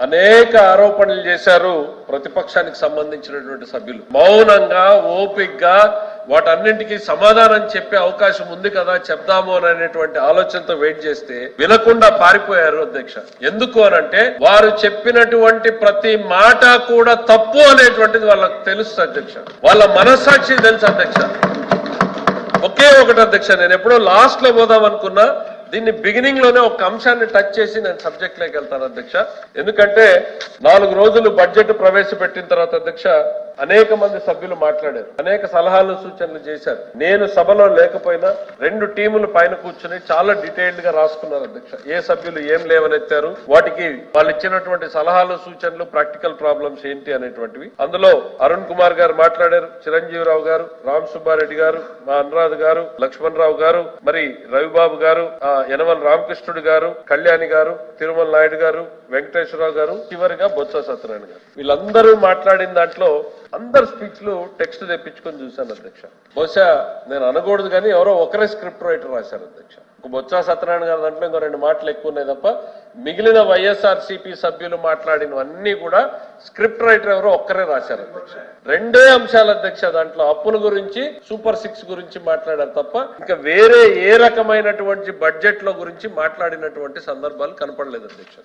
అనేక ఆరోపణలు చేశారు ప్రతిపక్షానికి సంబంధించినటువంటి సభ్యులు. మౌనంగా ఓపికగా వాటన్నింటికి సమాధానం చెప్పే అవకాశం ఉంది కదా, చెప్దాము అనేటువంటి ఆలోచనతో వెయిట్ చేస్తే వినకుండా పారిపోయారు అధ్యక్ష. ఎందుకు అనంటే వారు చెప్పినటువంటి ప్రతి మాట కూడా తప్పు అనేటువంటిది వాళ్ళకి తెలుసు అధ్యక్ష, వాళ్ళ మనస్సాక్షి తెలుసు అధ్యక్ష. ఒకే ఒకటి అధ్యక్ష, నేను ఎప్పుడో లాస్ట్ లో పోదాం అనుకున్నా, దీన్ని బిగినింగ్ లోనే ఒక అంశాన్ని టచ్ చేసి నేను సబ్జెక్ట్ లోకి వెళ్తాను అధ్యక్ష. ఎందుకంటే 4 రోజులు బడ్జెట్ ప్రవేశపెట్టిన తర్వాత అధ్యక్ష అనేక మంది సభ్యులు మాట్లాడారు, అనేక సలహాలు సూచనలు చేశారు. నేను సభలో లేకపోయినా 2 టీములు పైన కూర్చుని చాలా డీటెయిల్డ్ గా రాసుకున్నారు అధ్యక్ష. ఏ సభ్యులు ఏం లేవనెత్తారు, వాటికి వాళ్ళు ఇచ్చినటువంటి సలహాలు సూచనలు, ప్రాక్టికల్ ప్రాబ్లమ్స్ ఏంటి అనేటువంటివి. అందులో అరుణ్ కుమార్ గారు మాట్లాడారు, చిరంజీవిరావు గారు, రామ్ సుబ్బారెడ్డి గారు, మా అనురాధ్ గారు, లక్ష్మణరావు గారు, మరి రవిబాబు గారు, యనమల రామకృష్ణుడు గారు, కళ్యాణి గారు, తిరుమల నాయుడు గారు, వెంకటేశ్వరరావు గారు, చివరిగా బొత్స సత్యనారాయణ గారు. వీళ్ళందరూ మాట్లాడిన దాంట్లో అందరు స్పీచ్లు టెక్స్ట్ తెప్పించుకొని చూశాను అధ్యక్ష. బహుశా నేను అనకూడదు కానీ ఎవరో ఒకరే స్క్రిప్ట్ రైటర్ రాశారు అధ్యక్ష. బొత్స సత్యనారాయణ గారి దాంట్లో ఇంకో 2 మాటలు ఎక్కువ ఉన్నాయి తప్ప మిగిలిన వైఎస్ఆర్సీపీ సభ్యులు మాట్లాడినవన్నీ కూడా స్క్రిప్ట్ రైటర్ ఎవరో ఒక్కరే రాశారు అధ్యక్ష. 2 అంశాలు అధ్యక్ష, దాంట్లో అప్పుల గురించి, సూపర్ 6 గురించి మాట్లాడారు తప్ప ఇంకా వేరే ఏ రకమైనటువంటి బడ్జెట్ లో గురించి మాట్లాడినటువంటి సందర్భాలు కనపడలేదు అధ్యక్ష.